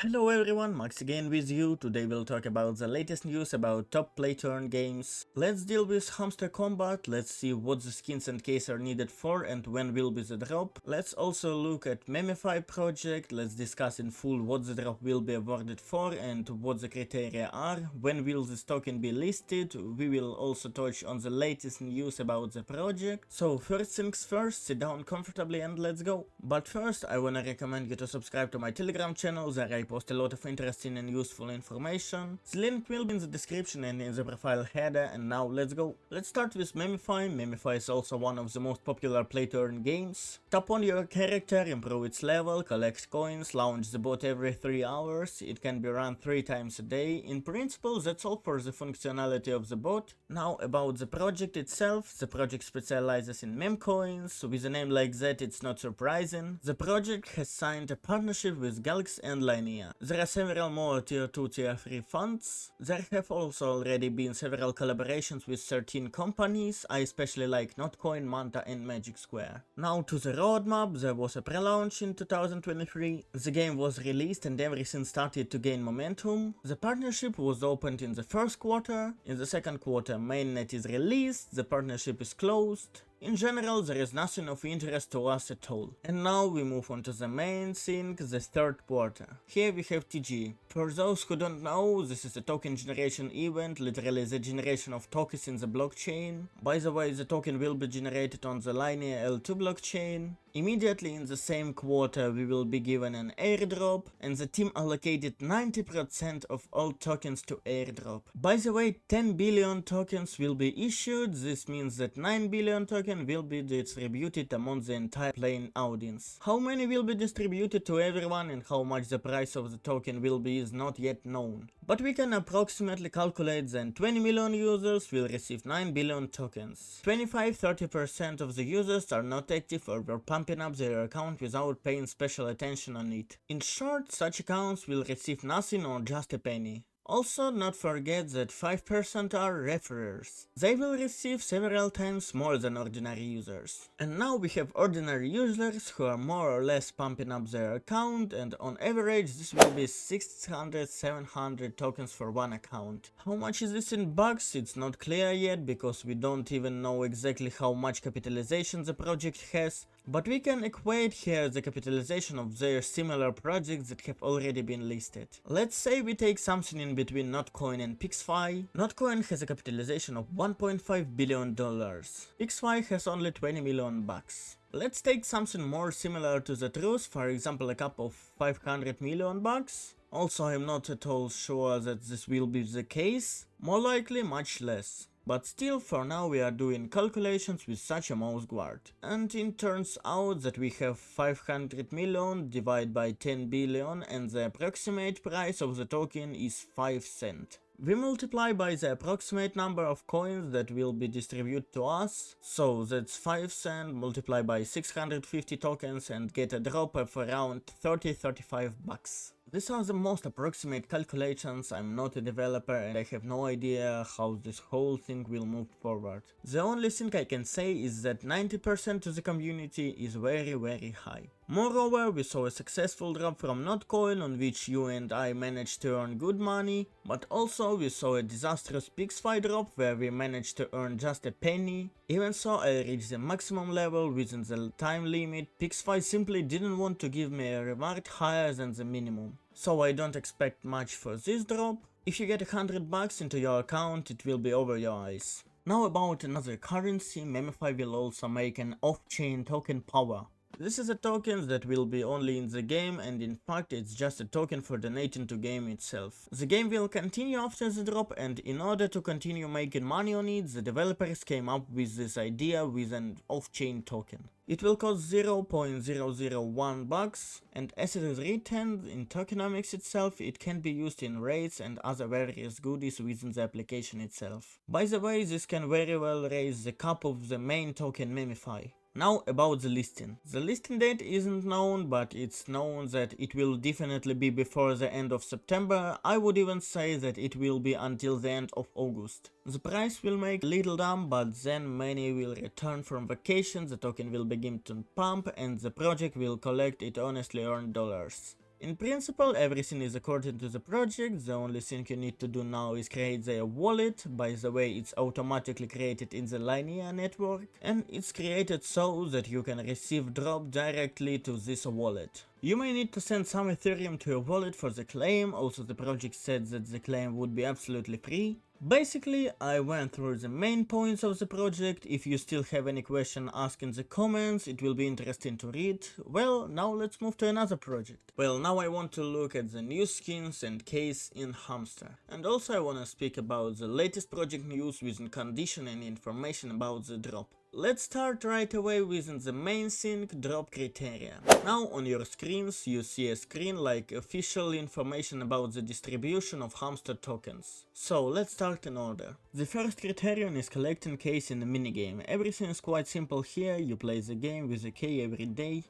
Hello everyone, Max again with you. Today we'll talk about the latest news about top play turn games. Let's deal with Hamster Kombat, let's see what the skins and case are needed for and when will be the drop. Let's also look at Memefi project, let's discuss in full what the drop will be awarded for and what the criteria are, when will this token be listed. We will also touch on the latest news about the project. So first things first, sit down comfortably and let's go. But first I wanna recommend you to subscribe to my Telegram channel, there I post a lot of interesting and useful information. The link will be in the description and in the profile header, and now let's go. Let's start with Memefi. Memefi is also one of the most popular play turn games. Tap on your character, improve its level, collect coins, launch the bot every 3 hours. It can be run 3 times a day. In principle, that's all for the functionality of the bot. Now about the project itself. The project specializes in meme coins. With a name like that, it's not surprising. The project has signed a partnership with Galaxy and Linear. There are several more tier 2, tier 3 funds. There have also already been several collaborations with 13 companies. I especially like Notcoin, Manta and Magic Square. Now to the roadmap. There was a pre-launch in 2023. The game was released and everything started to gain momentum. The partnership was opened in the first quarter. In the second quarter, mainnet is released. The partnership is closed. In general, there is nothing of interest to us at all. And now we move on to the main thing, the third quarter. Here we have TG. For those who don't know, this is a token generation event, literally the generation of tokens in the blockchain. By the way, the token will be generated on the Linear L2 blockchain. Immediately in the same quarter we will be given an airdrop, and the team allocated 90% of all tokens to airdrop. By the way, 10 billion tokens will be issued. This means that 9 billion tokens will be distributed among the entire playing audience. How many will be distributed to everyone and how much the price of the token will be is not yet known. But we can approximately calculate that 20 million users will receive 9 billion tokens. 25-30% of the users are not active or were pumping up their account without paying special attention on it. In short, such accounts will receive nothing or just a penny. Also, not forget that 5% are referrers. They will receive several times more than ordinary users. And now we have ordinary users who are more or less pumping up their account, and on average this will be 600-700 tokens for one account. How much is this in bucks? It's not clear yet because we don't even know exactly how much capitalization the project has. But we can equate here the capitalization of their similar projects that have already been listed. Let's say we take something in between Notcoin and PixFi. Notcoin has a capitalization of $1.5 billion. PixFi has only 20 million bucks. Let's take something more similar to the truth, for example a cap of 500 million bucks. Also, I'm not at all sure that this will be the case, more likely much less. But still, for now we are doing calculations with such a mouse guard. And it turns out that we have 500 million divided by 10 billion and the approximate price of the token is 5 cents. We multiply by the approximate number of coins that will be distributed to us, so that's 5 cents multiplied by 650 tokens and get a drop of around 30-35 bucks. These are the most approximate calculations. I'm not a developer and I have no idea how this whole thing will move forward. The only thing I can say is that 90% of the community is very high. Moreover, we saw a successful drop from Notcoin on which you and I managed to earn good money, but also we saw a disastrous PixFi drop where we managed to earn just a penny. Even so, I reached the maximum level within the time limit. PixFi simply didn't want to give me a reward higher than the minimum. So I don't expect much for this drop. If you get 100 bucks into your account, it will be over your eyes. Now about another currency, Memefi will also make an off-chain token Power. This is a token that will be only in the game, and in fact it's just a token for donating to game itself. The game will continue after the drop, and in order to continue making money on it, the developers came up with this idea with an off-chain token. It will cost 0.001 bucks, and as it is written in tokenomics itself, it can be used in raids and other various goodies within the application itself. By the way, this can very well raise the cap of the main token Memefi. Now about the listing. The listing date isn't known, but it's known that it will definitely be before the end of September. I would even say that it will be until the end of August. The price will make a little down, but then many will return from vacation, the token will begin to pump and the project will collect its honestly earned dollars. In principle, everything is according to the project. The only thing you need to do now is create the wallet. By the way, it's automatically created in the Linea network, and it's created so that you can receive drop directly to this wallet. You may need to send some Ethereum to your wallet for the claim. Also, the project said that the claim would be absolutely free. Basically, I went through the main points of the project. If you still have any question, ask in the comments, it will be interesting to read. Well, now let's move to another project. Well, now I want to look at the new skins and case in Hamster. And also I want to speak about the latest project news with condition and information about the drop. Let's start right away with the main thing, drop criteria. Now on your screens you see a screen like official information about the distribution of Hamster tokens. So let's start in order. The first criterion is collecting keys in the minigame. Everything is quite simple here, you play the game with a key every day.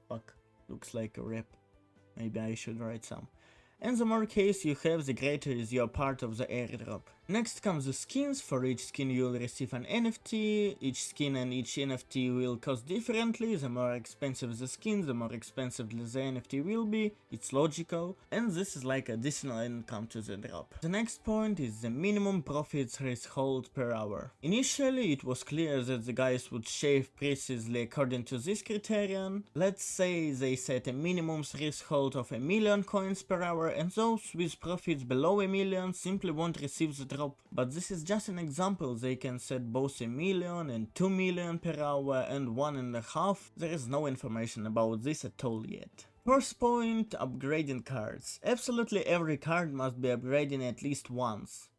Fuck, looks like a rap. Maybe I should write some. And the more keys you have, the greater is your part of the airdrop. Next comes the skins. For each skin you will receive an NFT. Each skin and each NFT will cost differently. The more expensive the skin, the more expensive the NFT will be. It's logical. And this is like additional income to the drop. The next point is the minimum profit threshold per hour. Initially it was clear that the guys would shave precisely according to this criterion. Let's say they set a minimum threshold of 1 million coins per hour, and those with profits below 1 million simply won't receive the drop. But this is just an example. They can set both 1 million and 2 million per hour and 1.5. There is no information about this at all yet. First point, upgrading cards. Absolutely every card must be upgraded at least once.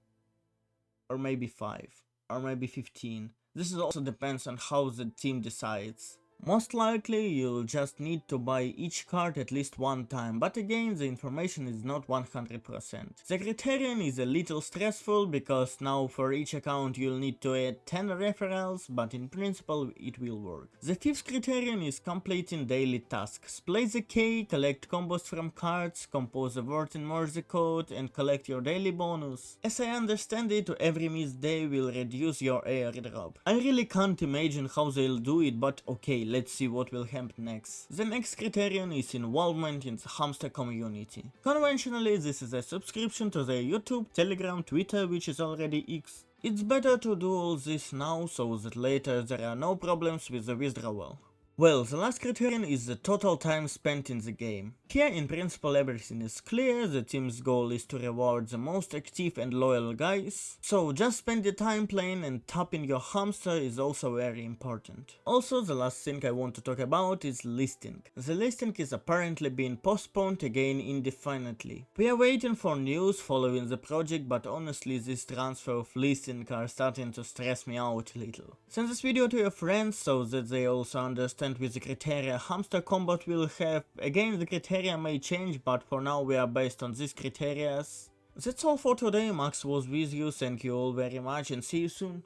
Or maybe 5. Or maybe 15. This also depends on how the team decides. Most likely you'll just need to buy each card at least one time, but again the information is not 100%. The criterion is a little stressful because now for each account you'll need to add 10 referrals, but in principle it will work. The fifth criterion is completing daily tasks. Play the key, collect combos from cards, compose a word in Morse code and collect your daily bonus. As I understand it, every missed day will reduce your airdrop. I really can't imagine how they'll do it, but okay, let's see what will happen next. The next criterion is involvement in the Hamster community. Conventionally, this is a subscription to their YouTube, Telegram, Twitter, which is already X. It's better to do all this now so that later there are no problems with the withdrawal. Well, the last criterion is the total time spent in the game. Here in principle everything is clear. The team's goal is to reward the most active and loyal guys, so just spend the time playing, and tapping your hamster is also very important. Also, the last thing I want to talk about is listing. The listing is apparently being postponed again indefinitely. We are waiting for news following the project, but honestly this transfer of listing are starting to stress me out a little. Send this video to your friends so that they also understand with the criteria Hamster Kombat will have. Again, the criteria may change, but for now we are based on these criteria. That's all for today. Max was with you, thank you all very much and see you soon.